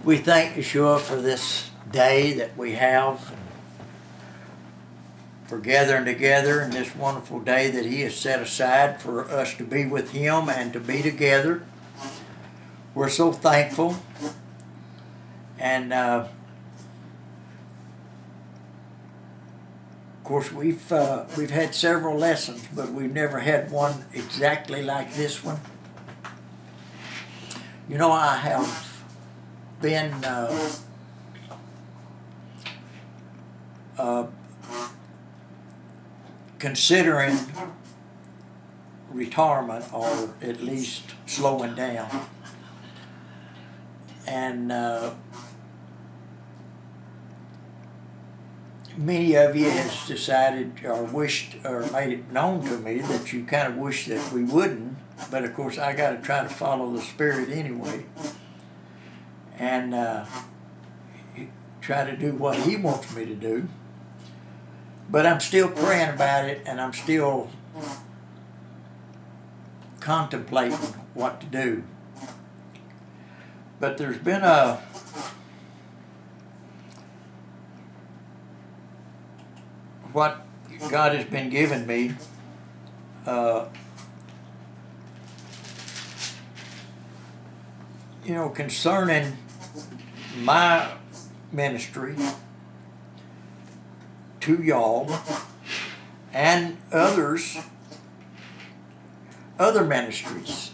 We thank Yeshua for this day that we have, for gathering together in this wonderful day that He has set aside for us to be with Him and to be together. We're so thankful. And of course, we've had several lessons, but we've never had one exactly like this one. You know, I have been considering retirement, or at least slowing down. And many of you has decided or wished or made it known to me that you kind of wish that we wouldn't, but of course I got to try to follow the Spirit anyway, and try to do what He wants me to do. But I'm still praying about it, and I'm still contemplating what to do. But there's been what God has been giving me, concerning my ministry to y'all and other ministries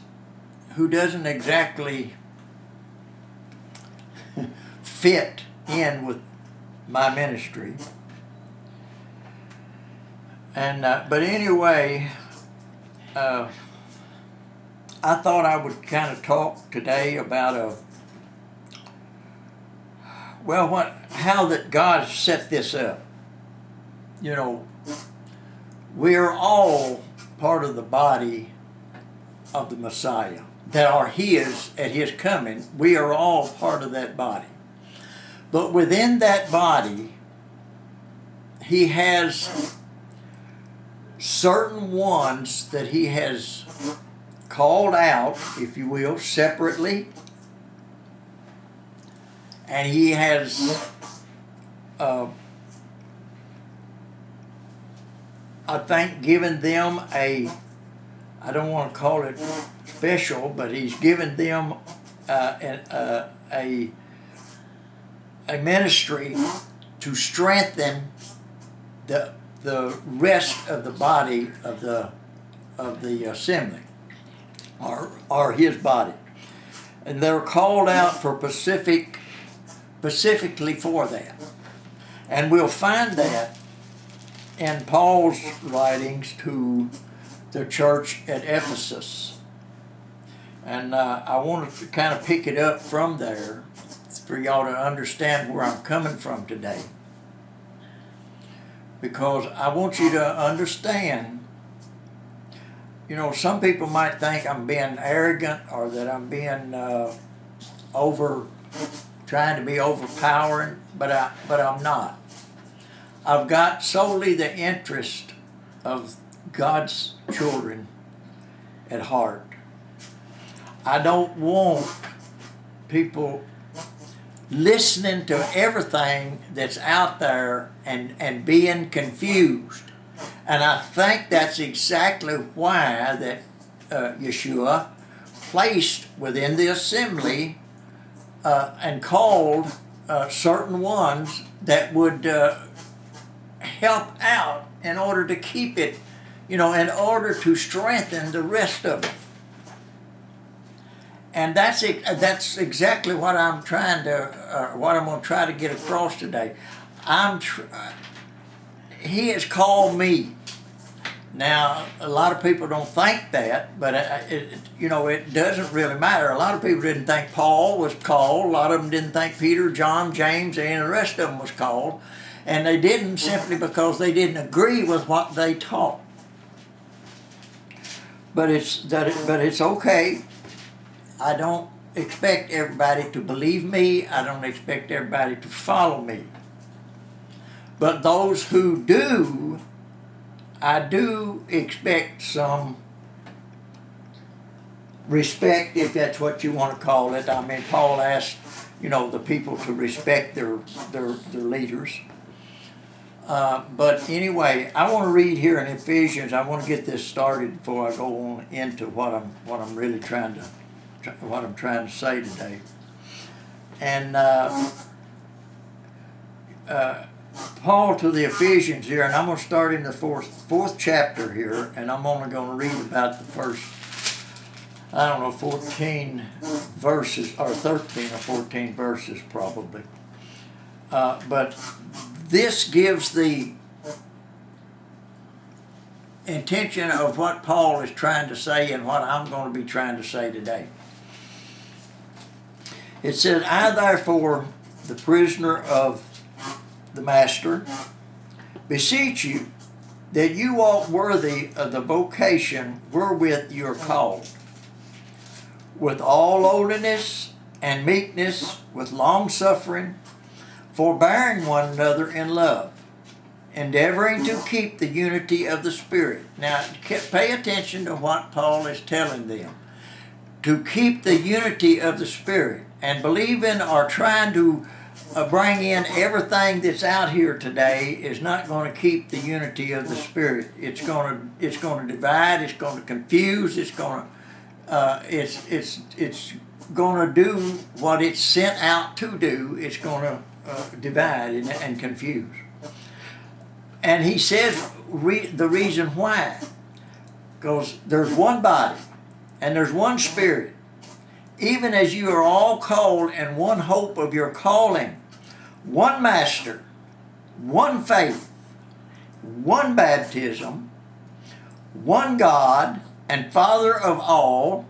who doesn't exactly fit in with my ministry. And but anyway, I thought I would kind of talk today about how that God set this up. You know, we're all part of the body of the Messiah that are His at His coming. We are all part of that body. But within that body, He has certain ones that He has called out, if you will, separately. And He has I think given them I don't want to call it special, but He's given them a ministry to strengthen the rest of the body of the assembly, or His body. And they're called out for specifically for that. And we'll find that in Paul's writings to the church at Ephesus. And I want to kind of pick it up from there for y'all to understand where I'm coming from today. Because I want you to understand, some people might think I'm being arrogant or that I'm being trying to be overpowering, but I'm not. I've got solely the interest of God's children at heart. I don't want people listening to everything that's out there and being confused. And I think that's exactly why that Yeshua placed within the assembly and called certain ones that would help out in order to keep it, in order to strengthen the rest of it. And that's exactly what I'm trying to, what I'm going to try to get across today. He has called me. Now, a lot of people don't think that, but it doesn't really matter. A lot of people didn't think Paul was called. A lot of them didn't think Peter, John, James, and the rest of them was called. And they didn't simply because they didn't agree with what they taught. But it's okay. I don't expect everybody to believe me. I don't expect everybody to follow me. But those who do, I do expect some respect, if that's what you want to call it. I mean, Paul asked, the people to respect their leaders. But anyway, I want to read here in Ephesians. I want to get this started before I go on into what I'm really trying to say today. And Paul to the Ephesians here, and I'm going to start in the fourth chapter here, and I'm only going to read about the first, 14 verses, or 13 or 14 verses probably. But this gives the intention of what Paul is trying to say and what I'm going to be trying to say today. It says, I therefore, the prisoner of the Master, beseech you that you walk worthy of the vocation wherewith you are called, with all lowliness and meekness, with long suffering, forbearing one another in love, endeavoring to keep the unity of the Spirit. Now, pay attention to what Paul is telling them. To keep the unity of the Spirit, and believing or trying to bring in everything that's out here today is not going to keep the unity of the Spirit. It's going to divide. It's going to confuse. It's going to do what it's sent out to do. It's going to divide and confuse. And he says the reason why, because there's one body and there's one Spirit, even as you are all called in one hope of your calling, one Master, one faith, one baptism, one God and Father of all,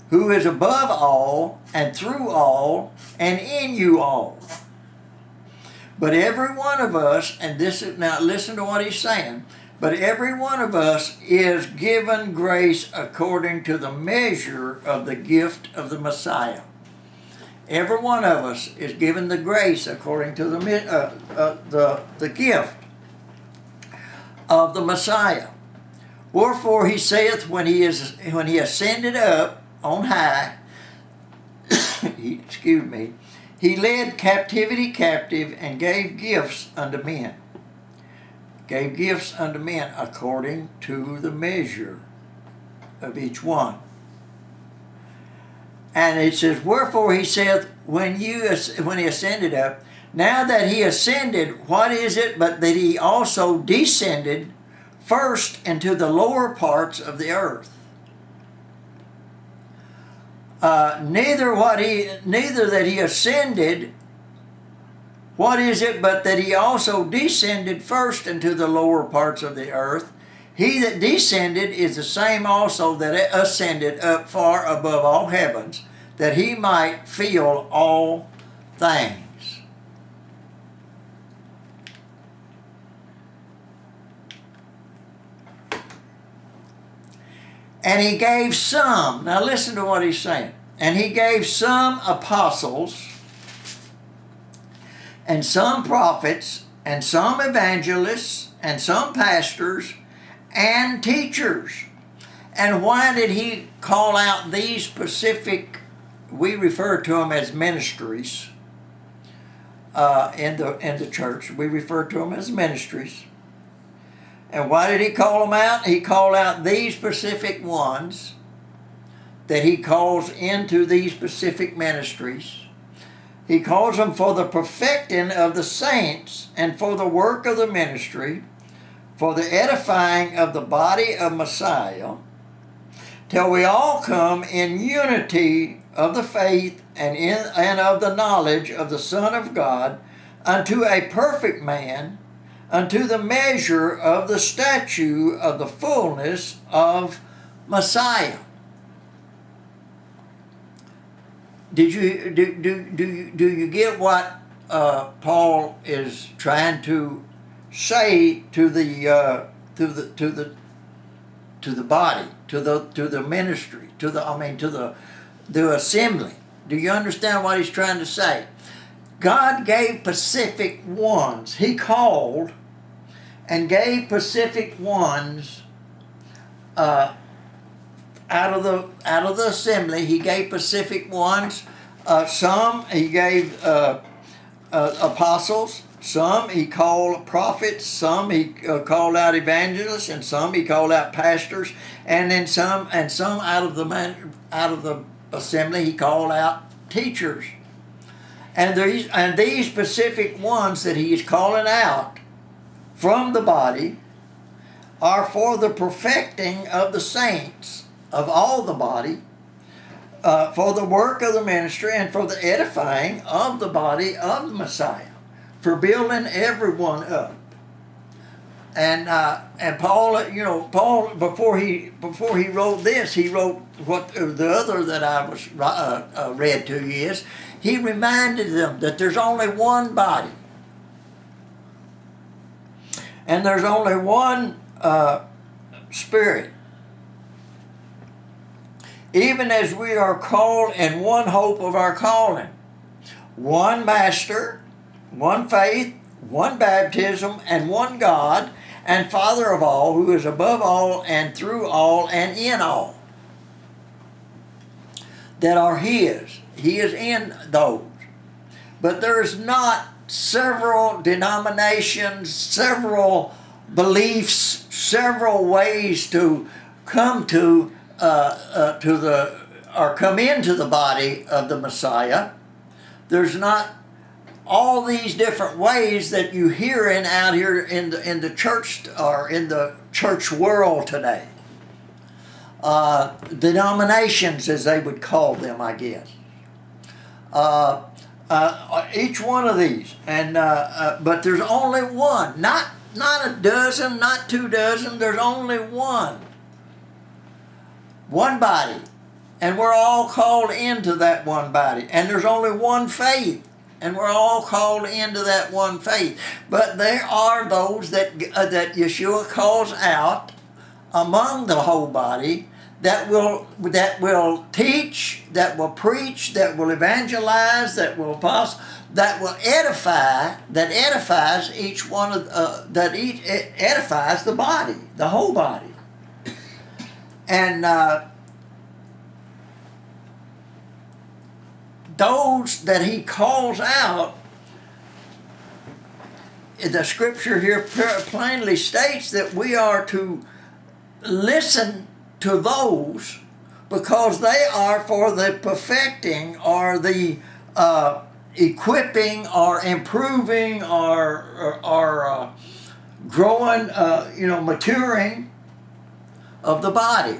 who is above all and through all and in you all. But every one of us, and this is, now listen to what he's saying, but every one of us is given grace according to the measure of the gift of the Messiah. Every one of us is given the grace according to the gift of the Messiah. Wherefore he saith, when he ascended up on high, he led captivity captive and gave gifts unto men. Gave gifts unto men according to the measure of each one. And it says, wherefore he saith, when he ascended up, now that he ascended, what is it but that he also descended first into the lower parts of the earth? Neither that he ascended, what is it but that he also descended first into the lower parts of the earth? He that descended is the same also that ascended up far above all heavens, that he might fill all things. And he gave some, now listen to what he's saying, and he gave some apostles, and some prophets, and some evangelists, and some pastors, and teachers. And why did he call out these specific, we refer to them as ministries in the church. We refer to them as ministries. And why did he call them out? He called out these specific ones that he calls into these specific ministries. He calls them for the perfecting of the saints and for the work of the ministry, for the edifying of the body of Messiah, till we all come in unity of the faith and of the knowledge of the Son of God, unto a perfect man, unto the measure of the stature of the fullness of Messiah. Do you get what Paul is trying to say to the body, to the ministry, to the assembly? Do you understand what he's trying to say? God gave specific ones. He called and gave specific ones out of the assembly. He gave specific ones Some he gave apostles, some he called prophets, some he called out evangelists, and some he called out pastors, and then some out of the assembly he called out teachers. And these specific ones that he is calling out from the body are for the perfecting of the saints of all the body, for the work of the ministry, and for the edifying of the body of the Messiah, for building everyone up. And Paul, Paul before he wrote this, he wrote what the other that I was read to you is. He reminded them that there's only one body, and there's only one Spirit. Even as we are called in one hope of our calling, one Master, one faith, one baptism, and one God and Father of all, who is above all and through all and in all, that are His. He is in those. But there is not several denominations, several beliefs, several ways to come to come into the body of the Messiah. There's not all these different ways that you hear out here in the church or in the church world today. Denominations, as they would call them, I guess. Each one of these, but there's only one, not a dozen, not 2 dozen. There's only one body, and we're all called into that one body. And there's only one faith, and we're all called into that one faith. But there are those that Yeshua calls out among the whole body, that will teach, that will preach, that will evangelize, that will apostle, that will edify, that edifies each one of edifies the body, the whole body. And those that he calls out, the scripture here plainly states that we are to listen to those, because they are for the perfecting or the equipping or improving or growing, maturing of the body.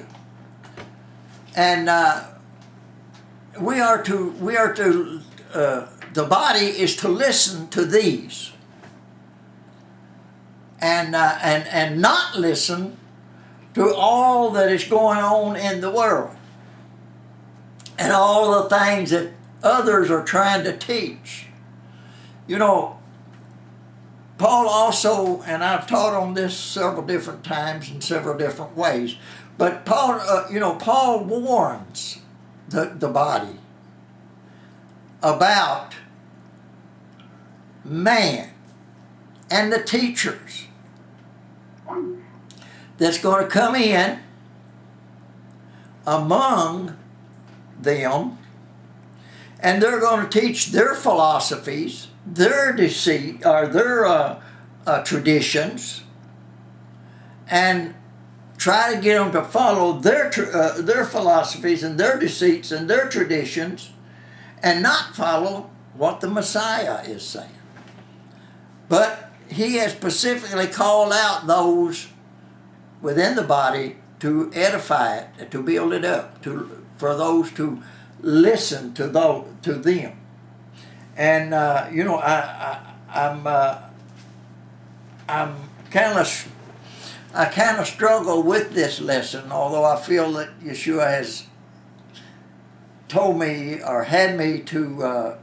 And we are to the body is to listen to these, and not listen to all that is going on in the world and all the things that others are trying to teach. Paul also, and I've taught on this several different times in several different ways, but Paul warns the body about man and the teachers that's going to come in among them, and they're going to teach their philosophies, their deceit, or their traditions, and try to get them to follow their philosophies and their deceits and their traditions, and not follow what the Messiah is saying. But he has specifically called out those within the body to edify it, to build it up, for those to listen to them. And I kind of struggle with this lesson, although I feel that Yeshua has told me or had me to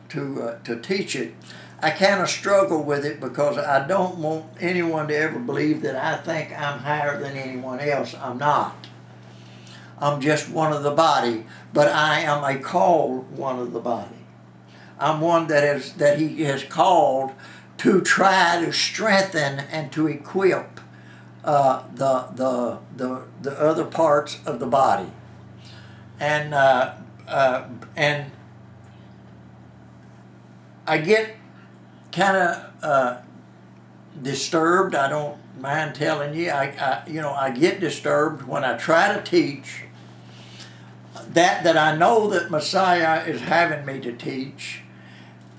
teach it. I kind of struggle with it because I don't want anyone to ever believe that I think I'm higher than anyone else. I'm not. I'm just one of the body, but I am a called one of the body. I'm one that he has called to try to strengthen and to equip the other parts of the body, and I get kind of disturbed. I don't mind telling you. I get disturbed when I try to teach that I know that Messiah is having me to teach,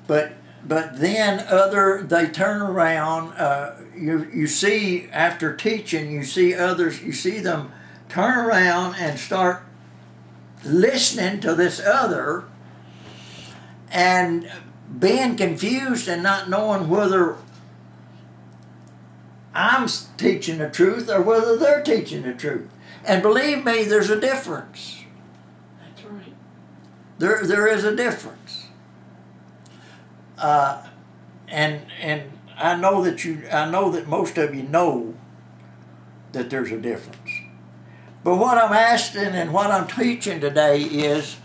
but then they turn around. You see, after teaching, you see others. You see them turn around and start listening to this other, and being confused and not knowing whether I'm teaching the truth or whether they're teaching the truth. And believe me, there's a difference. That's right. There is a difference. And I know that most of you know that there's a difference. But what I'm asking and what I'm teaching today is,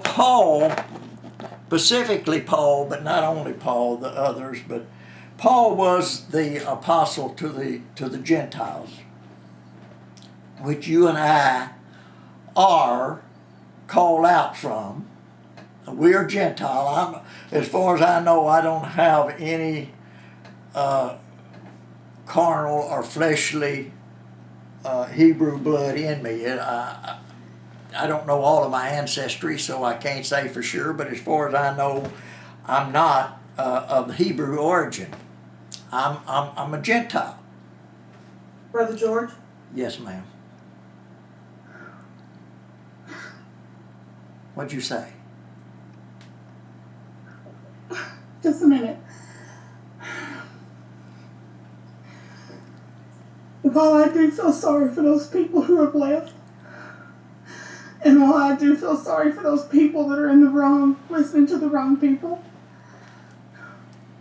Paul, specifically Paul, but not only Paul, the others, but Paul was the apostle to the Gentiles, which you and I are called out from. We are Gentile. As far as I know, I don't have any carnal or fleshly Hebrew blood in me. I don't know all of my ancestry, so I can't say for sure, but as far as I know, I'm not of Hebrew origin. I'm a Gentile. Brother George? Yes, ma'am. What'd you say? Just a minute. While I do feel sorry for those people who have left, and while I do feel sorry for those people that are in the wrong, listening to the wrong people,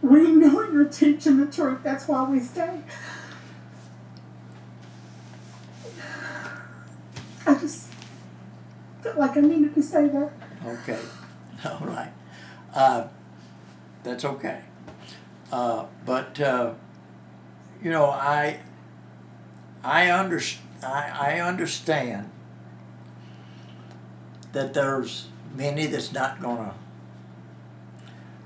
we know you're teaching the truth. That's why we stay. I just felt like I needed to say that. Okay. All right. That's okay. But I understand that there's many that's not going to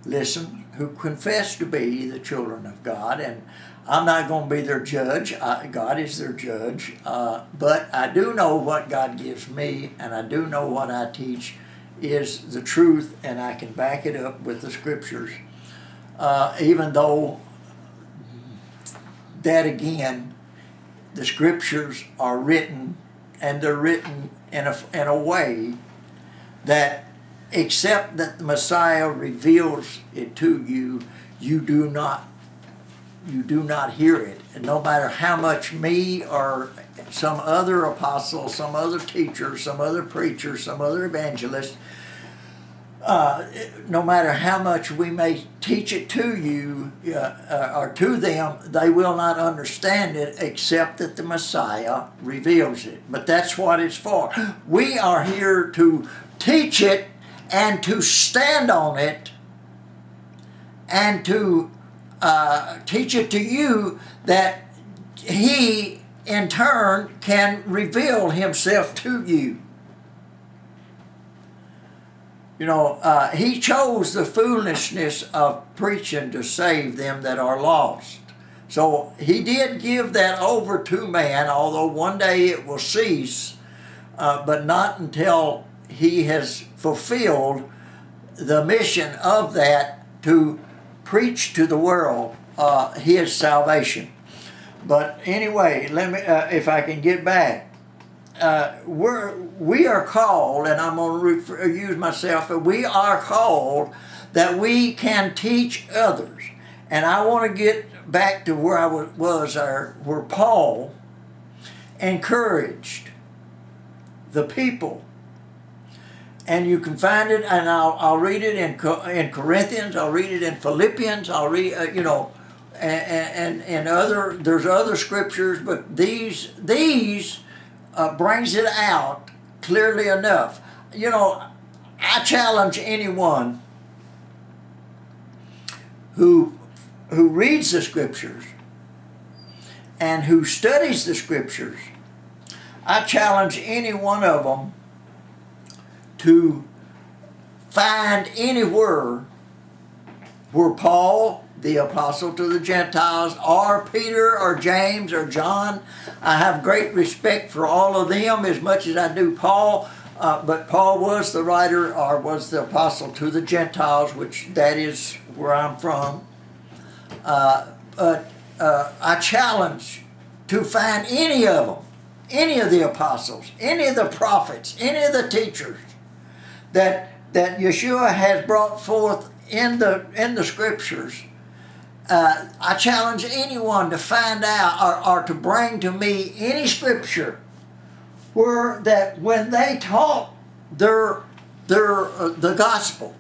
listen, who confess to be the children of God, and I'm not going to be their judge. God is their judge. But I do know what God gives me, and I do know what I teach is the truth, and I can back it up with the scriptures. Even though that again, the scriptures are written, and they're written in a way that, except that the Messiah reveals it to you, you do not hear it. And no matter how much me or some other apostle, some other teacher, some other preacher, some other evangelist, no matter how much we may teach it to you or to them, they will not understand it except that the Messiah reveals it. But that's what it's for. We are here to teach it and to stand on it and to teach it to you, that He in turn can reveal Himself to you. He chose the foolishness of preaching to save them that are lost. So He did give that over to man, although one day it will cease, but not until He has fulfilled the mission of that to preach to the world His salvation. But anyway, let me, if I can get back. We are called, and I'm going to use myself, we are called that we can teach others. And I want to get back to where I was where Paul encouraged the people. And you can find it, and I'll read it in Corinthians, I'll read it in Philippians, I'll read, and there's other scriptures, but these brings it out clearly enough. I challenge anyone who reads the scriptures and who studies the scriptures. I challenge any one of them to find anywhere were Paul, the apostle to the Gentiles, or Peter, or James, or John. I have great respect for all of them as much as I do Paul, but Paul was the writer, or was the apostle to the Gentiles, which that is where I'm from. But I challenge to find any of them, any of the apostles, any of the prophets, any of the teachers that Yeshua has brought forth in the scriptures. I challenge anyone to find out or to bring to me any scripture where that when they taught the gospel,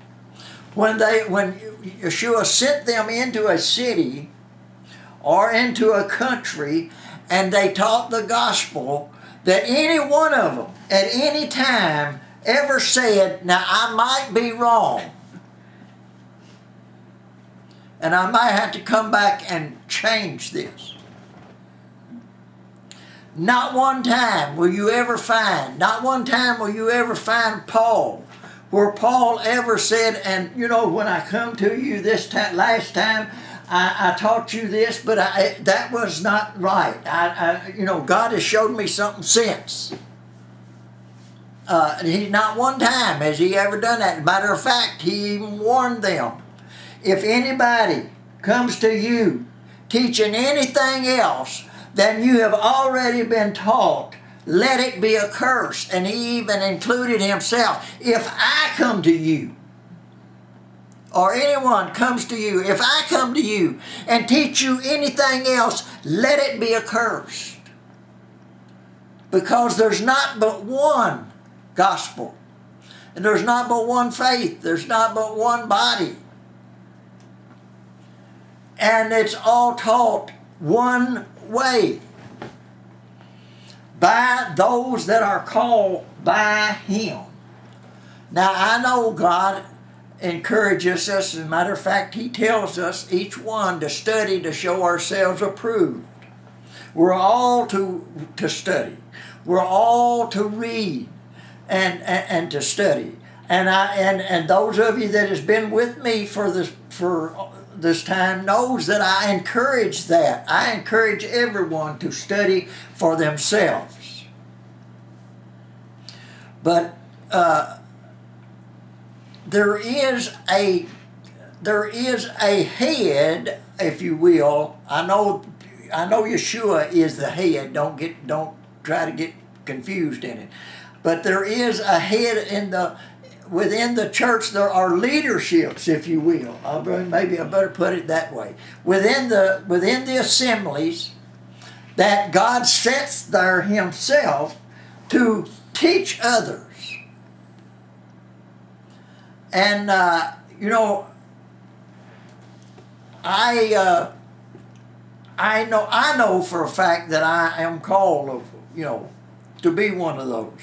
when Yeshua sent them into a city or into a country and they taught the gospel, that any one of them at any time ever said, now I might be wrong, and I might have to come back and change this. Not one time will you ever find Paul, where Paul ever said, and when I come to you this time, last time, I taught you this, but that was not right. God has showed me something since. Not one time has he ever done that. Matter of fact, he even warned them. If anybody comes to you teaching anything else than you have already been taught, let it be a curse. And he even included himself. If I come to you, or anyone comes to you, if I come to you and teach you anything else, let it be accursed. Because there's not but one gospel. And there's not but one faith. There's not but one body. And it's all taught one way. By those that are called by Him. Now I know God encourages us. As a matter of fact, He tells us each one to study to show ourselves approved. We're all to study. We're all to read and to study. And those of you that has been with me for this time knows that I encourage that. I encourage everyone to study for themselves. But there is a head, if you will. I know Yeshua is the head. Don't try to get confused in it. But there is a head within the church. There are leaderships, if you will. Maybe I better put it that way. Within the assemblies that God sets there Himself to teach others. And I know for a fact that I am called to be one of those.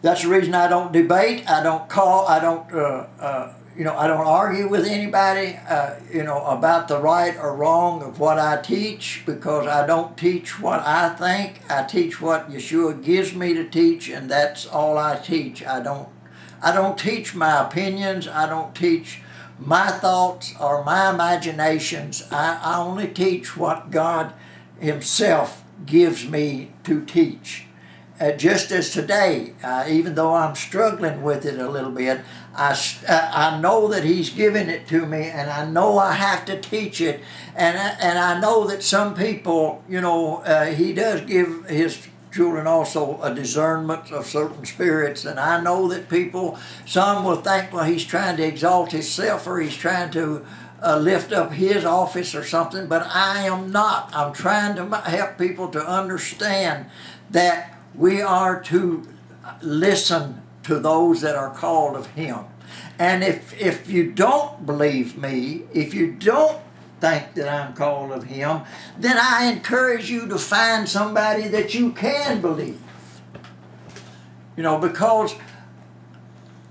That's the reason I don't debate. I don't argue with anybody, about the right or wrong of what I teach, because I don't teach what I think. I teach what Yeshua gives me to teach, and that's all I teach. I don't teach my opinions. I don't teach my thoughts or my imaginations. I only teach what God Himself gives me to teach. Just as today, even though I'm struggling with it a little bit, I know that He's given it to me, and I know I have to teach it, and I know that some people, He does give His children also a discernment of certain spirits, and I know that some will think, well, He's trying to exalt Himself, or He's trying to lift up His office or something, but I am not. I'm trying to help people to understand that we are to listen to those that are called of Him. And if you don't believe me, if you don't think that I'm called of Him, then I encourage you to find somebody that you can believe. Because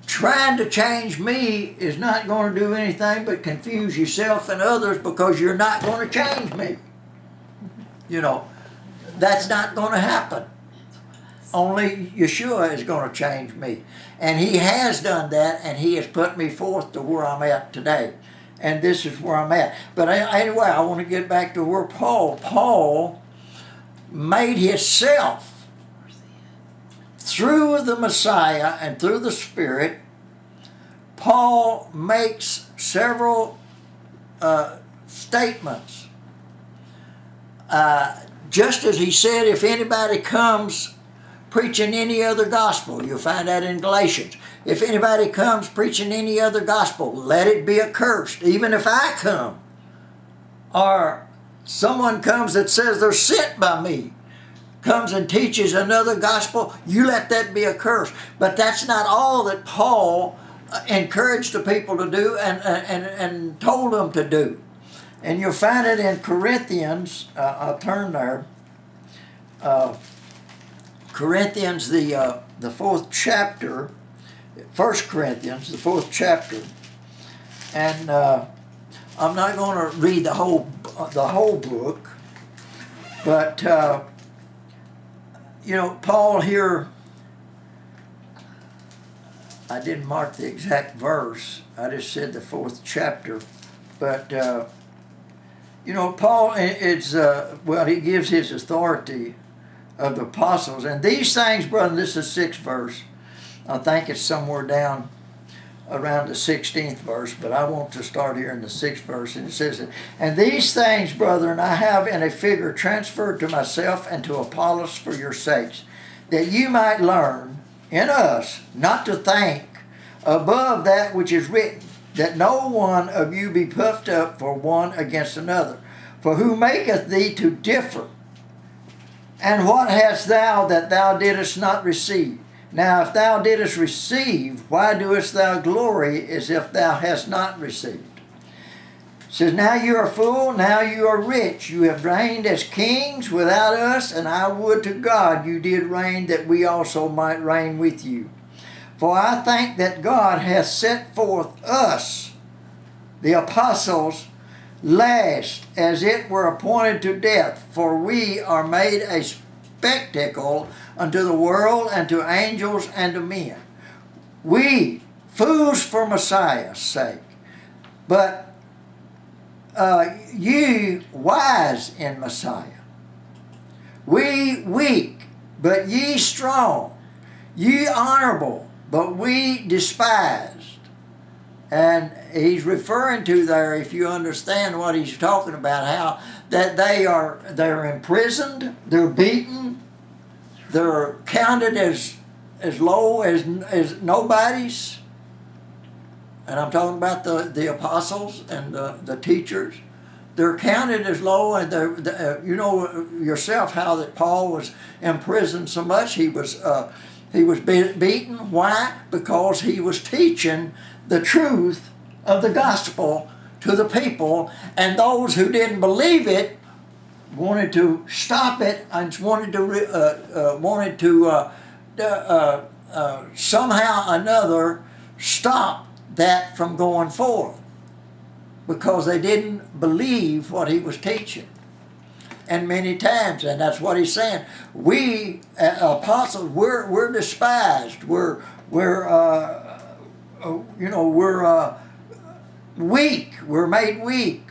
trying to change me is not going to do anything but confuse yourself and others, because you're not going to change me. That's not going to happen. only Yeshua is going to change me. And he has done that, and he has put me forth to where I'm at today. And this is where I'm at. But anyway, I want to get back to where Paul made himself through the Messiah and through the Spirit. Paul makes several statements. Just as he said, if anybody comes preaching any other gospel, you'll find that in Galatians. If anybody comes preaching any other gospel, let it be accursed. Even if I come, or someone comes that says they're sent by me, comes and teaches another gospel, you let that be accursed. But that's not all that Paul encouraged the people to do and told them to do. And you'll find it in Corinthians. I'll turn there. Corinthians, the fourth chapter. 1 Corinthians, the fourth chapter. And I'm not going to read the whole book, but Paul here. I didn't mark the exact verse. I just said the fourth chapter, but Paul he gives his authority of the apostles, and these things, brother. This is 6th verse. I think it's somewhere down around the 16th verse, but I want to start here in the 6th verse, and it says, "And these things, brethren, I have in a figure transferred to myself and to Apollos for your sakes, that you might learn in us not to think above that which is written, that no one of you be puffed up for one against another. For who maketh thee to differ? And what hast thou that thou didst not receive? Now if thou didst receive, why doest thou glory as if thou hast not received? It says, now you are full, now you are rich. You have reigned as kings without us, and I would to God you did reign, that we also might reign with you. For I think that God hath set forth us, the apostles, last, as it were appointed to death, for we are made a spectacle unto the world, and to angels, and to men. We, fools for Messiah's sake, but ye wise in Messiah. We weak, but ye strong. Ye honorable, but we despised. And he's referring to there, if you understand what he's talking about, how that they're imprisoned, they're beaten, they're counted as low as nobodies. And I'm talking about the apostles and the teachers. They're counted as low, and you know yourself how that Paul was imprisoned so much. He was beaten. Why? Because he was teaching the truth of the gospel to the people, and those who didn't believe it wanted to stop it and wanted to somehow or another stop that from going forth, because they didn't believe what he was teaching. And many times, and that's what he's saying, we apostles, we're despised. We're weak. We're made weak.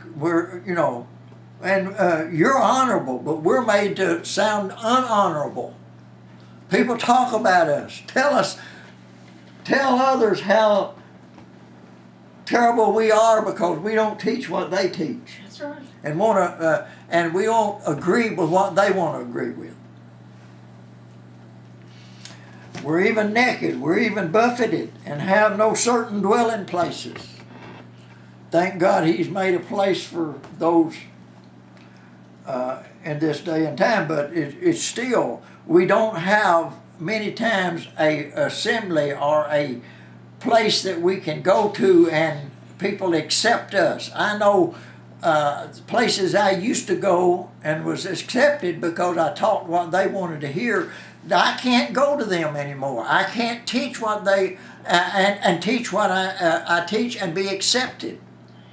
And you're honorable, but we're made to sound unhonorable. People talk about us. Tell others how terrible we are because we don't teach what they teach. That's right. And we don't agree with what they want to agree with. We're even naked, we're even buffeted, and have no certain dwelling places. Thank God he's made a place for those in this day and time, but it's still, we don't have many times a assembly or a place that we can go to and people accept us. I know places I used to go and was accepted because I taught what they wanted to hear. I can't go to them anymore. I can't teach what they and teach what I teach and be accepted.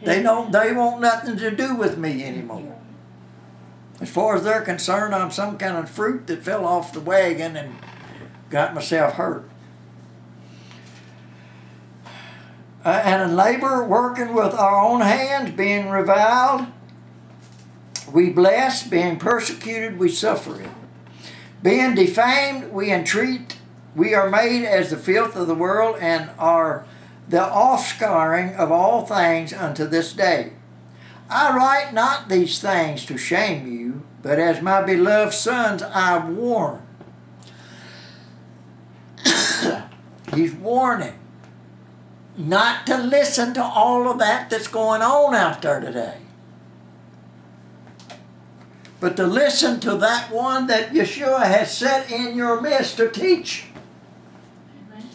They want nothing to do with me anymore. As far as they're concerned, I'm some kind of fruit that fell off the wagon, got myself hurt. And in labor, working with our own hands, being reviled, we bless, being persecuted, we suffer it. Being defamed, we entreat, we are made as the filth of the world, and are the offscouring of all things unto this day. I write not these things to shame you, but as my beloved sons I warn. He's warning not to listen to all of that that's going on out there today, but to listen to that one that Yeshua has set in your midst to teach. Amen.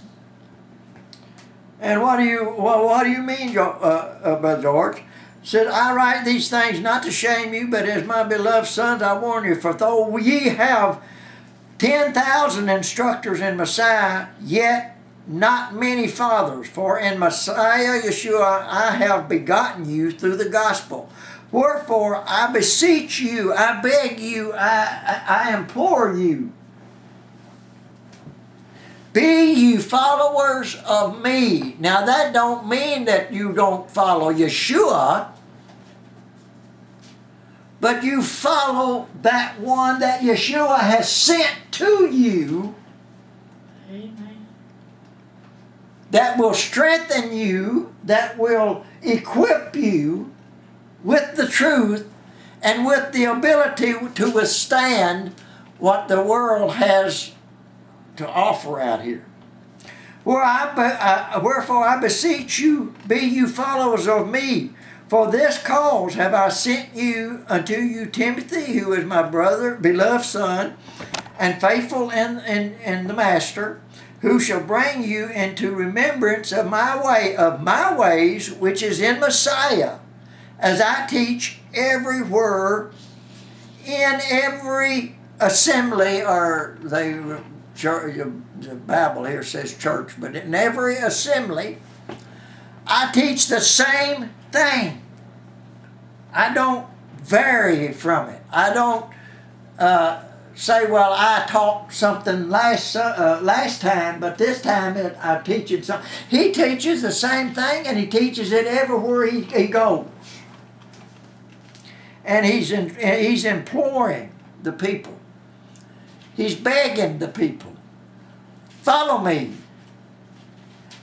And what do you mean, Brother George? Said, I write these things not to shame you, but as my beloved sons I warn you, for though ye have 10,000 instructors in Messiah, yet not many fathers. For in Messiah Yeshua I have begotten you through the gospel. Wherefore I beseech you, I beg you, I implore you, be you followers of me. Now that don't mean that you don't follow Yeshua, but you follow that one that Yeshua has sent to you. Amen. That will strengthen you, that will equip you with the truth and with the ability to withstand what the world has to offer out here. Wherefore I beseech you, be you followers of me. For this cause have I sent you unto you Timothy, who is my brother, beloved son, and faithful in the master, who shall bring you into remembrance of my ways, which is in Messiah, as I teach everywhere in every assembly, or the Bible here says church, but in every assembly, I teach the same thing. I don't vary from it. I don't say, well, I taught something last time, but this time I'm teaching something. He teaches the same thing, and he teaches it everywhere he goes. And he's imploring the people. He's begging the people, follow me.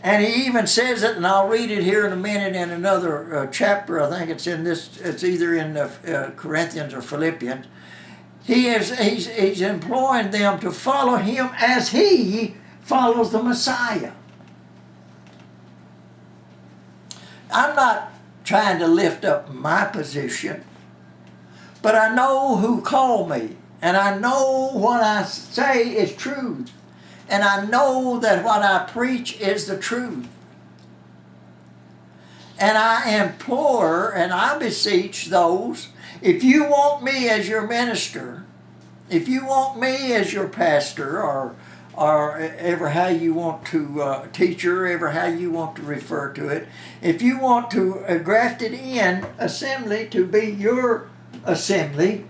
And he even says it, and I'll read it here in a minute in another chapter. I think it's in this. It's either in Corinthians or Philippians. He's imploring them to follow him as he follows the Messiah. I'm not trying to lift up my position, but I know who called me, and I know what I say is truth. And I know that what I preach is the truth. And I implore and I beseech those, if you want me as your minister, if you want me as your pastor, or ever how you want to teacher, ever how you want to refer to it, if you want to graft it in assembly to be your assembly,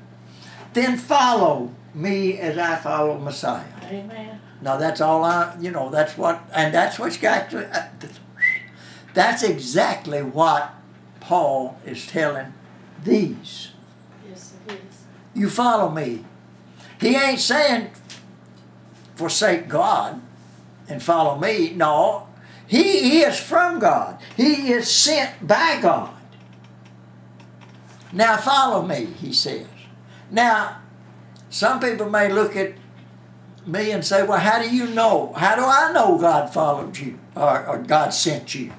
then follow me as I follow Messiah. Amen. Now that's all that's exactly what Paul is telling these. Yes, it is. You follow me. He ain't saying forsake God and follow me. No, he is from God. He is sent by God. Now follow me, he says. Now, some people may look at me and say, well, how do you know? How do I know God followed you or God sent you?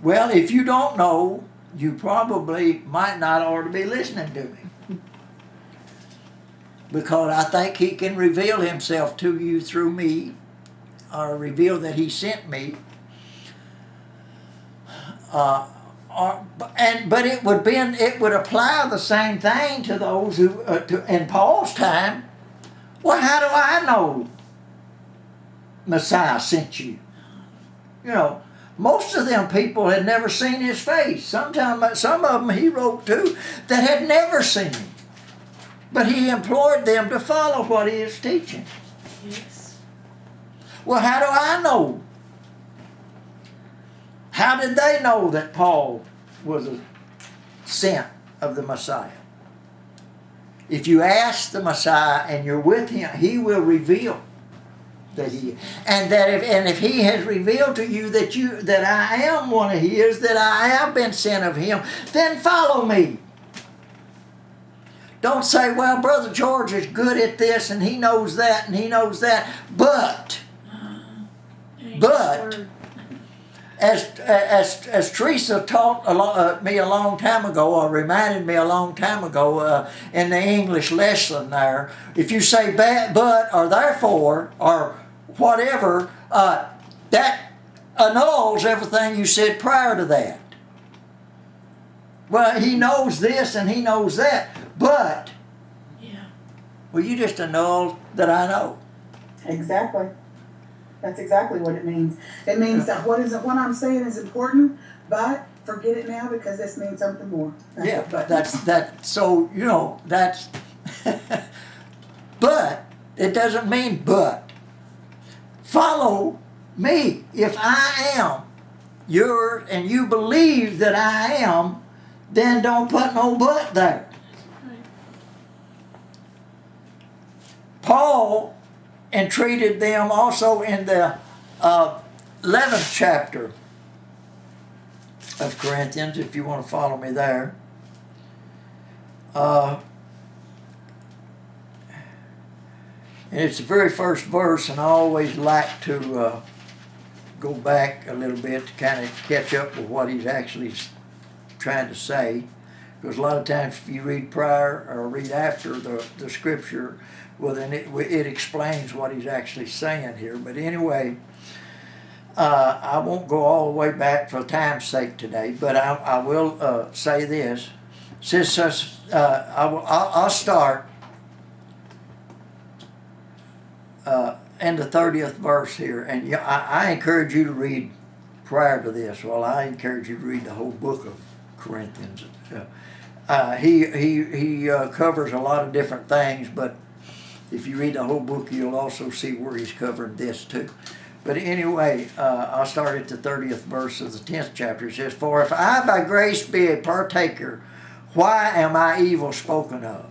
Well, if you don't know, you probably might not ought to be listening to me. Because I think he can reveal himself to you through me, or reveal that he sent me. But it would apply the same thing to those who in Paul's time. Well, how do I know Messiah sent you? You know, most of them people had never seen his face. Some of them he wrote to that had never seen him. But he implored them to follow what he is teaching. Yes. Well, how do I know? How did they know that Paul was a sent of the Messiah? If you ask the Messiah and you're with him, he will reveal that he, and that if he has revealed to you that I am one of his, that I have been sent of him, then follow me. Don't say, well, Brother George is good at this and he knows that and he knows that, but as Teresa taught me a long time ago, or reminded me a long time ago in the English lesson there, if you say but or therefore or whatever, that annuls everything you said prior to that. Well, he knows this and he knows that, but well, you just annulled that I know. Exactly. That's exactly what it means. It means that what I'm saying is important, but forget it now because this means something more. But that's so, that's but it doesn't mean but. Follow me. If I am yours and you believe that I am, then don't put no but there. Paul entreated them also in the 11th chapter of Corinthians, if you want to follow me there. And it's the very first verse, and I always like to go back a little bit to kind of catch up with what he's actually trying to say. Because a lot of times if you read prior or read after the scripture, well then it explains what he's actually saying here. But anyway, I won't go all the way back for time's sake today, but I will say this. I'll start in the 30th verse here, and I encourage you to read prior to this. Well, I encourage you to read the whole book of Corinthians. He covers a lot of different things, but if you read the whole book, you'll also see where he's covering this too. But anyway, I'll start at the 30th verse of the 10th chapter. It says, "For if I by grace be a partaker, why am I evil spoken of?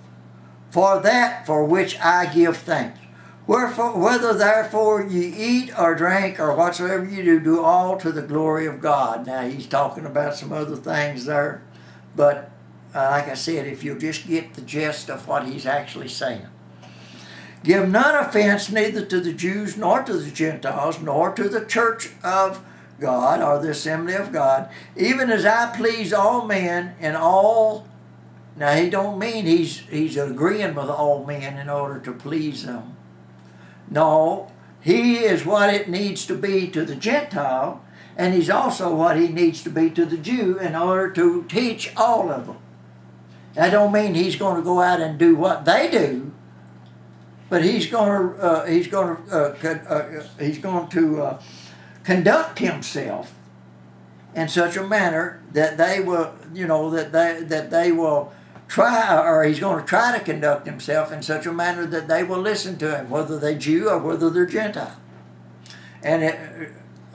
For that for which I give thanks. Wherefore, whether therefore ye eat or drink or whatsoever you do, do all to the glory of God." Now he's talking about some other things there, but like I said, if you'll just get the gist of what he's actually saying. "Give none offense neither to the Jews nor to the Gentiles, nor to the church of God or the assembly of God, even as I please all men in all." Now he don't mean he's agreeing with all men in order to please them. No, he is what it needs to be to the Gentile, and he's also what he needs to be to the Jew in order to teach all of them. That don't mean he's going to go out and do what they do, but he's going to conduct himself in such a manner that they will, that they will try, or he's going to try to conduct himself in such a manner that they will listen to him, whether they're Jew or whether they're Gentile. And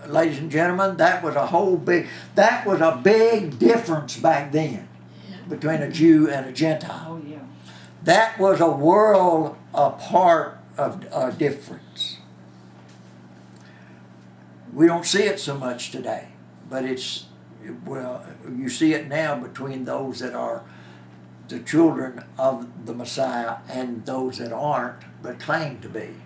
ladies and gentlemen, that was a big difference back then between a Jew and a Gentile. Oh, yeah. That was a world apart of difference. We don't see it so much today, but you see it now between those that are the children of the Messiah and those that aren't but claim to be.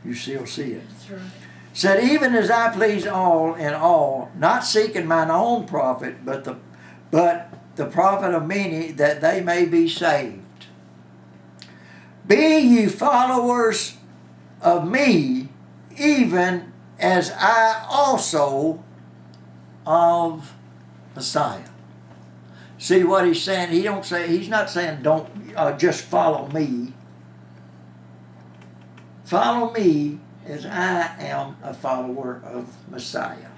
You still see it. That's right. Said, "Even as I please all in all, not seeking mine own profit, but the profit of many, that they may be saved. Be ye followers of me, even as I also of Messiah." See what he's saying? He's not saying don't just follow me. Follow me as I am a follower of Messiah.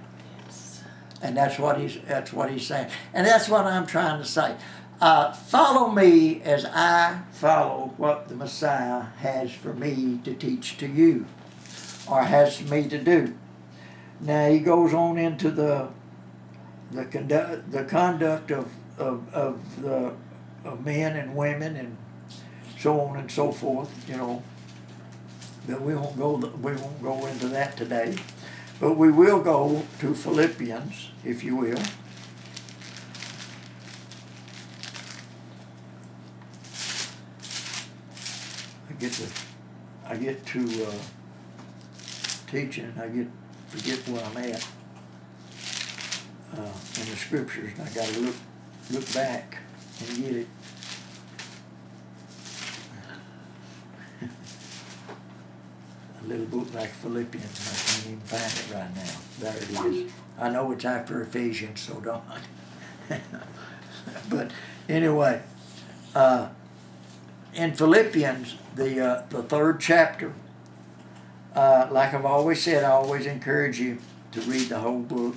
Yes. And that's what he's saying. And that's what I'm trying to say. Follow me as I follow what the Messiah has for me to teach to you. or has me to do. Now he goes on into the conduct of men and women and so on and so forth, you know. But we won't go into that today. But we will go to Philippians, if you will. I get to teaching, and I forget where I'm at in the scriptures, and I got to look back and get it. A little book like Philippians, and I can't even find it right now. There it is. I know it's after Ephesians, so don't. But anyway, in Philippians, the third chapter, like I've always said, I always encourage you to read the whole book.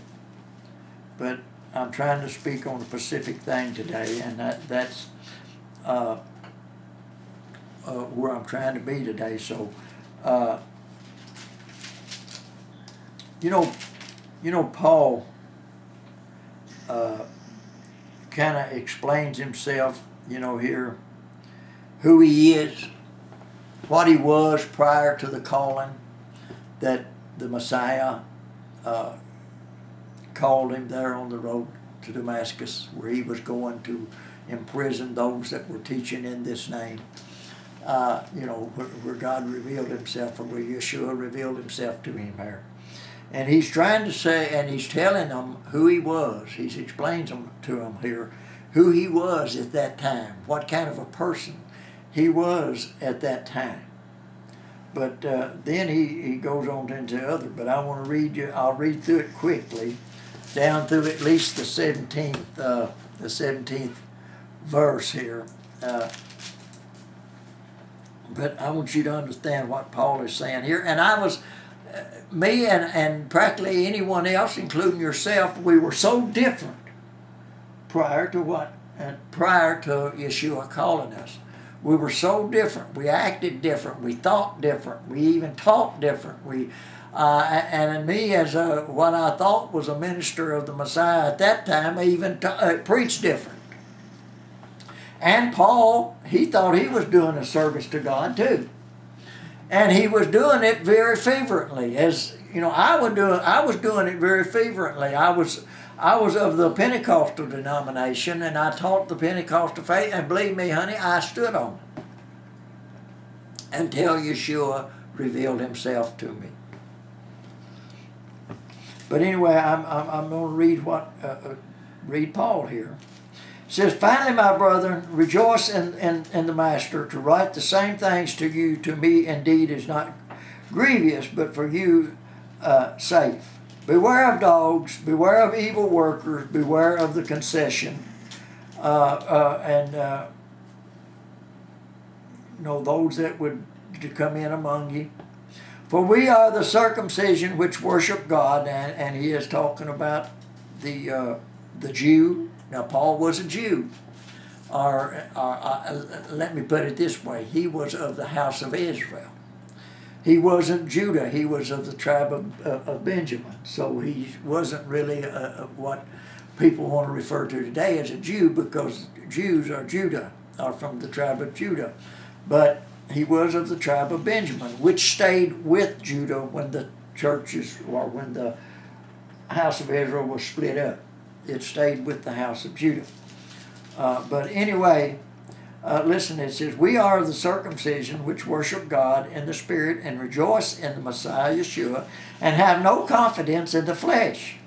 But I'm trying to speak on a specific thing today, and that's where I'm trying to be today. So, you know, Paul kind of explains himself, you know, here, who he is, what he was prior to the calling that the Messiah called him there on the road to Damascus, where he was going to imprison those that were teaching in this name. You know, where God revealed himself, or where Yeshua revealed himself to him there. And he's trying to say, and he's telling them who he was. He explains to them here who he was at that time, what kind of a person he was at that time. But then he goes on into other. But I want to read you. I'll read through it quickly, down through at least the 17th verse here. But I want you to understand what Paul is saying here. And I was, me and practically anyone else, including yourself, we were so different prior to Yeshua calling us. We were so different. We acted different. We thought different. We even talked different. And me, as what I thought was a minister of the Messiah at that time, I even preached different. And Paul, he thought he was doing a service to God too. And he was doing it very fervently. As you know, I was doing it very fervently. I was of the Pentecostal denomination, and I taught the Pentecostal faith, and believe me, honey, I stood on it until Yeshua revealed himself to me. But anyway, I'm going to read Paul here. It says, "Finally, my brethren, rejoice in the Master. To write the same things to you, to me indeed is not grievous, but for you safe. Beware of dogs, beware of evil workers, beware of the concession, those that would to come in among you. For we are the circumcision which worship God," and he is talking about the Jew. Now, Paul was a Jew, or let me put it this way: he was of the house of Israel. He wasn't Judah. He was of the tribe of Benjamin. So he wasn't really what people want to refer to today as a Jew, because Jews are Judah, are from the tribe of Judah. But he was of the tribe of Benjamin, which stayed with Judah when the churches, or when the house of Israel was split up. It stayed with the house of Judah. But anyway, listen, it says, "We are the circumcision which worship God in the Spirit and rejoice in the Messiah Yeshua, and have no confidence in the flesh."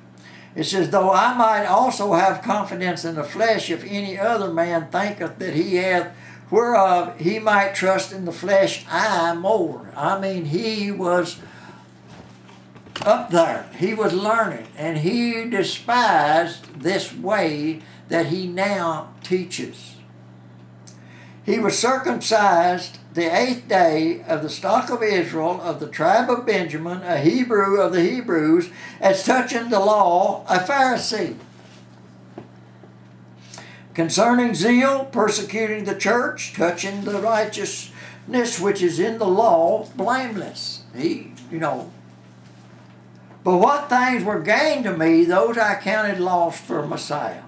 It says, "Though I might also have confidence in the flesh, if any other man thinketh that he hath whereof he might trust in the flesh, I more." I mean, he was up there. He was learning, and he despised this way that he now teaches. "He was circumcised the 8th day of the stock of Israel, of the tribe of Benjamin, a Hebrew of the Hebrews, as touching the law, a Pharisee. Concerning zeal, persecuting the church, touching the righteousness which is in the law, blameless." He, you know. But what things were gained to me, those I counted loss for Messiah.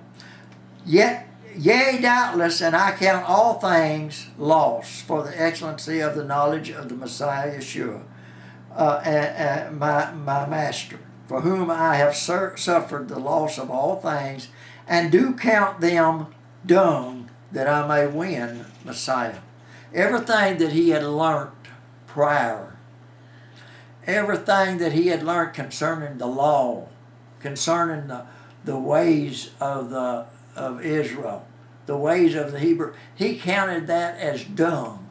Yea, doubtless, and I count all things loss for the excellency of the knowledge of the Messiah Yeshua, my Master, for whom I have suffered the loss of all things, and do count them dung, that I may win Messiah. Everything that he had learnt prior, everything that he had learned concerning the law, concerning the ways of Israel, the ways of the Hebrew, he counted that as dung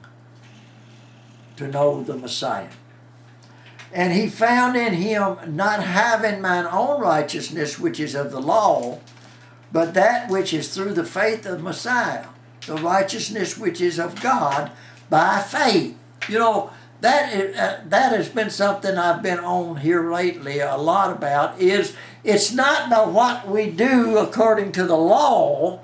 to know the Messiah. And he found in him not having mine own righteousness, which is of the law, but that which is through the faith of Messiah, the righteousness which is of God by faith. You know, that has been something I've been on here lately a lot about, is it's not what we do according to the law,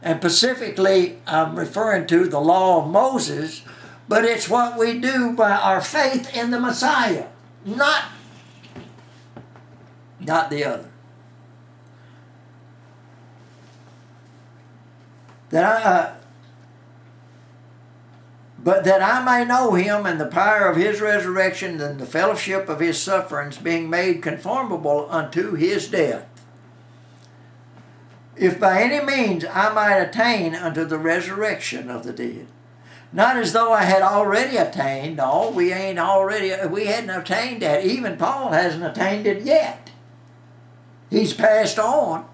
and specifically I'm referring to the law of Moses, but it's what we do by our faith in the Messiah, not the other. But that I may know him and the power of his resurrection and the fellowship of his sufferings, being made conformable unto his death, if by any means I might attain unto the resurrection of the dead. Not as though I had already attained. No, we hadn't attained that. Even Paul hasn't attained it yet. He's passed on,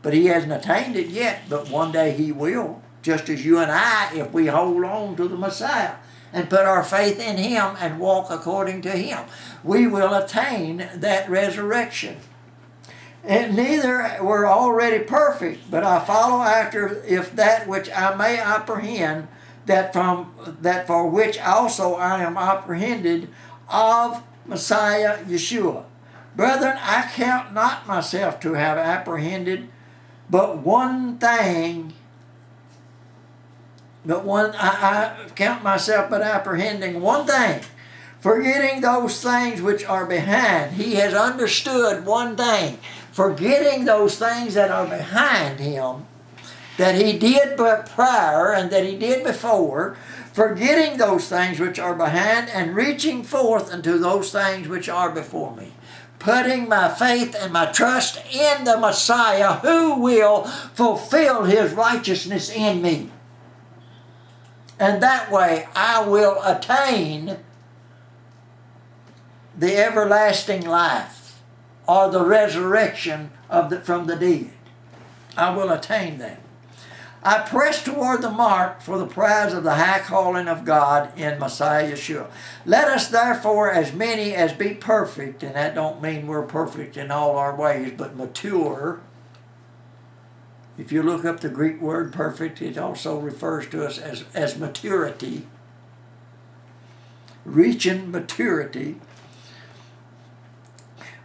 but he hasn't attained it yet. But one day he will, just as you and I, if we hold on to the Messiah and put our faith in him and walk according to him, we will attain that resurrection. And neither were already perfect, but I follow after if that which I may apprehend, that for which also I am apprehended of Messiah Yeshua. Brethren, I count not myself to have apprehended, I count myself but apprehending one thing, forgetting those things which are behind. He has understood one thing, forgetting those things that are behind him, that he did prior and that he did before, forgetting those things which are behind and reaching forth unto those things which are before me, putting my faith and my trust in the Messiah, who will fulfill his righteousness in me. And that way I will attain the everlasting life, or the resurrection from the dead. I will attain that. I press toward the mark for the prize of the high calling of God in Messiah Yeshua. Let us therefore, as many as be perfect, and that don't mean we're perfect in all our ways, but mature. If you look up the Greek word perfect, it also refers to us as maturity, reaching maturity.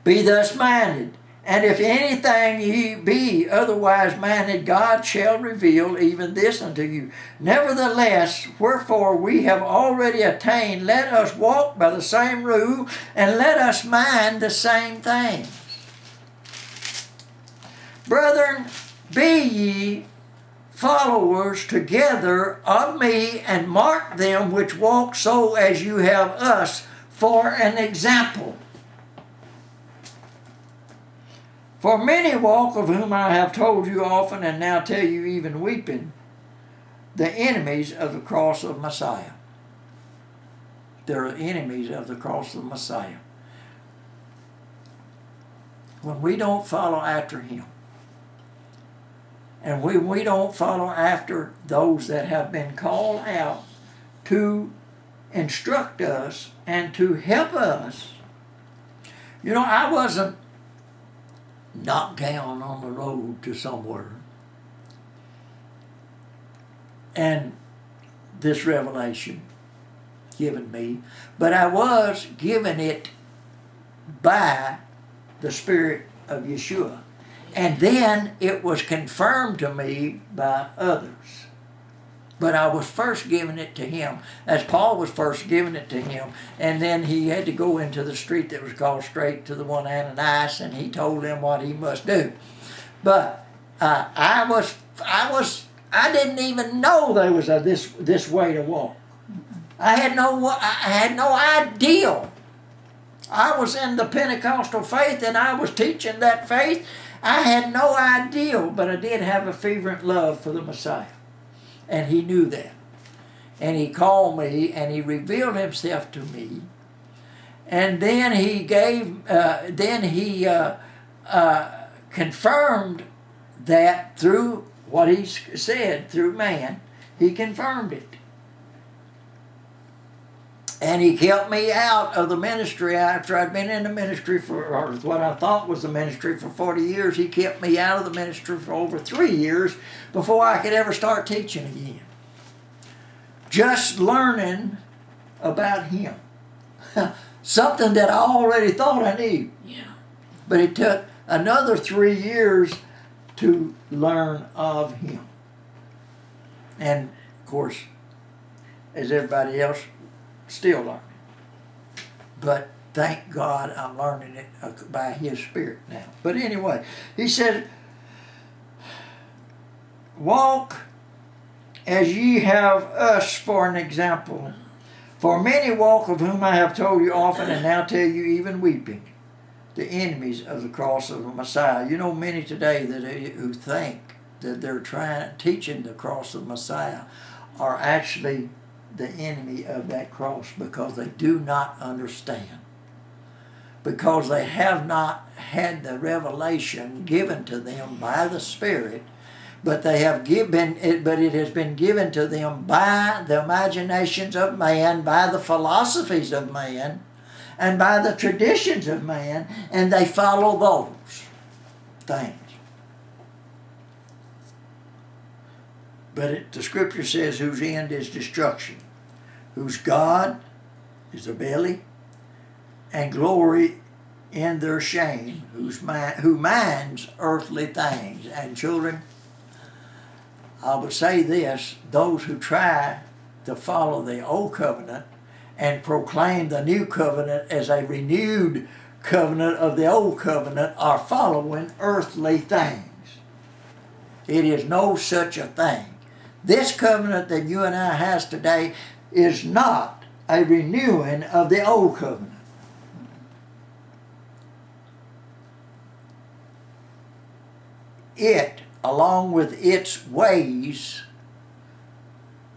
Be thus minded. And if anything ye be otherwise minded, God shall reveal even this unto you. Nevertheless, wherefore we have already attained, let us walk by the same rule, and let us mind the same things. Brethren, be ye followers together of me, and mark them which walk so as you have us for an example. For many walk, of whom I have told you often, and now tell you even weeping, the enemies of the cross of Messiah. They're enemies of the cross of Messiah. When we don't follow after him, and we don't follow after those that have been called out to instruct us and to help us. You know, I wasn't knocked down on the road to somewhere, and this revelation given me, but I was given it by the Spirit of Yeshua, and then it was confirmed to me by others. But I was first giving it to him, as Paul was first giving it to him. And then he had to go into the street that was called Straight to the one Ananias, and he told him what he must do. But I didn't even know there was this way to walk. I had no idea. I was in the Pentecostal faith, and I was teaching that faith. I had no idea, but I did have a fervent love for the Messiah. And he knew that. And he called me, and he revealed himself to me. And then he confirmed that through what he said, through man. He confirmed it. And he kept me out of the ministry after I'd been in the ministry or what I thought was the ministry for 40 years. He kept me out of the ministry for over 3 years before I could ever start teaching again. Just learning about him. Something that I already thought I knew. Yeah. But it took another 3 years to learn of him. And, of course, as everybody else, still learning. But thank God I'm learning it by his Spirit now. But anyway, he said, walk as ye have us for an example. For many walk, of whom I have told you often, and now tell you even weeping, the enemies of the cross of the Messiah. You know, many today who think that they're teaching the cross of the Messiah are actually the enemy of that cross, because they do not understand, because they have not had the revelation given to them by the Spirit, but it has been given to them by the imaginations of man, by the philosophies of man, and by the traditions of man, and they follow those things. But the Scripture says, whose end is destruction, whose God is the belly, and glory in their shame, who minds earthly things. And children, I would say this, those who try to follow the old covenant and proclaim the new covenant as a renewed covenant of the old covenant are following earthly things. It is no such a thing. This covenant that you and I has today is not a renewing of the old covenant. It, along with its ways,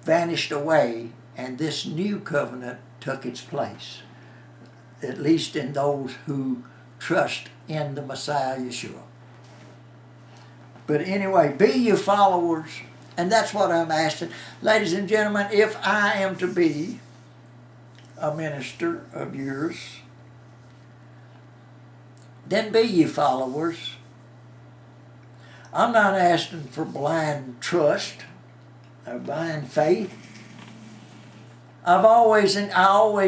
vanished away, and this new covenant took its place, at least in those who trust in the Messiah Yeshua. But anyway, be you followers. And that's what I'm asking. Ladies and gentlemen, if I am to be a minister of yours, then be ye followers. I'm not asking for blind trust or blind faith. I always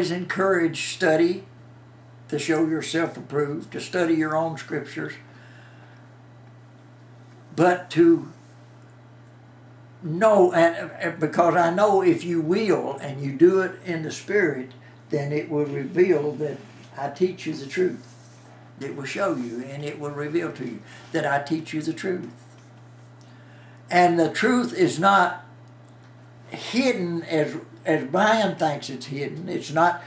encourage study to show yourself approved, to study your own scriptures, but to know, and because I know if you will and you do it in the Spirit, then it will reveal that I teach you the truth. It will show you and it will reveal to you that I teach you the truth. And the truth is not hidden as Brian thinks it's hidden. It's not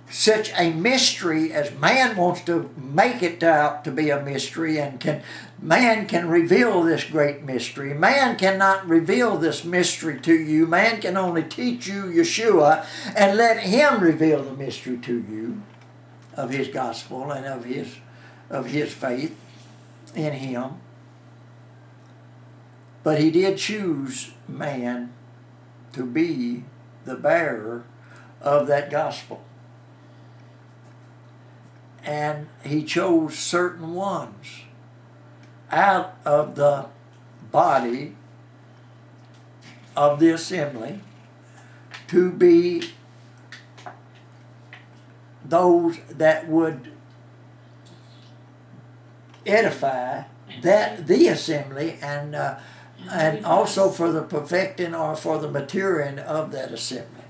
such a mystery as man wants to make it out to be a mystery, and man can reveal this great mystery. Man cannot reveal this mystery to you. Man can only teach you Yeshua and let him reveal the mystery to you of his gospel and of his faith in him. But he did choose man to be the bearer of that gospel. And he chose certain ones out of the body of the assembly to be those that would edify the assembly and and also for the perfecting or for the maturing of that assembly.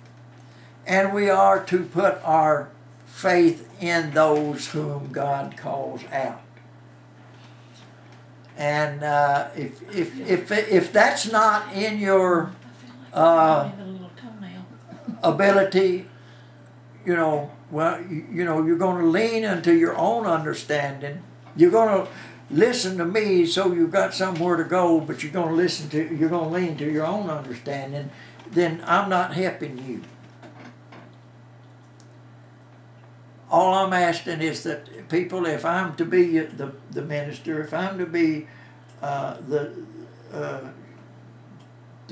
And we are to put our faith in those whom God calls out. And if that's not in your ability, well, you're going to lean into your own understanding. You're going to listen to me, so you've got somewhere to go, but you're going to lean to your own understanding. Then I'm not helping you. All I'm asking is that people, if I'm to be the minister, if I'm to be the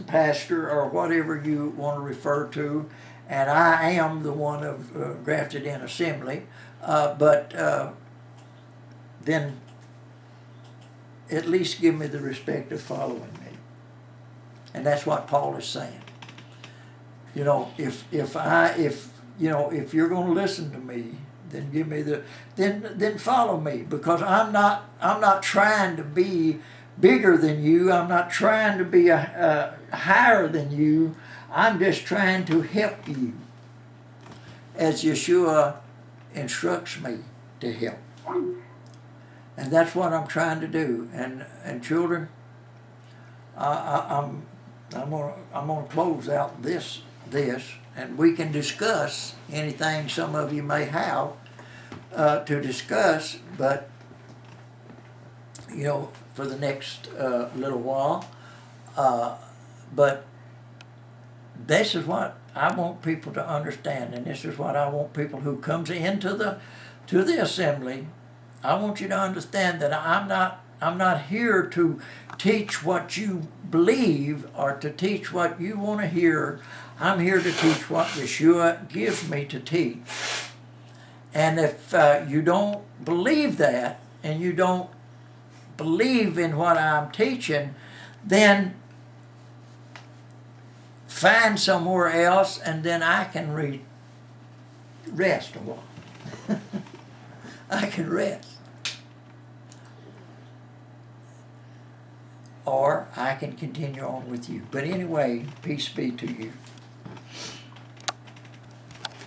pastor or whatever you want to refer to, and I am the one of grafted in assembly, but then at least give me the respect of following me. And that's what Paul is saying. If you're going to listen to me, then give me then follow me, because I'm not trying to be bigger than you. I'm not trying to be higher than you. I'm just trying to help you as Yeshua instructs me to help. And that's what I'm trying to do. And children, I'm gonna close out this, and we can discuss anything some of you may have to discuss, but for the next little while. But this is what I want people to understand, and this is what I want people who comes into the assembly. I want you to understand that I'm not here to teach what you believe or to teach what you want to hear. I'm here to teach what Yeshua gives me to teach. And if you don't believe that, and you don't believe in what I'm teaching, then find somewhere else, and then I can rest a while. I can rest. Or I can continue on with you. But anyway, peace be to you.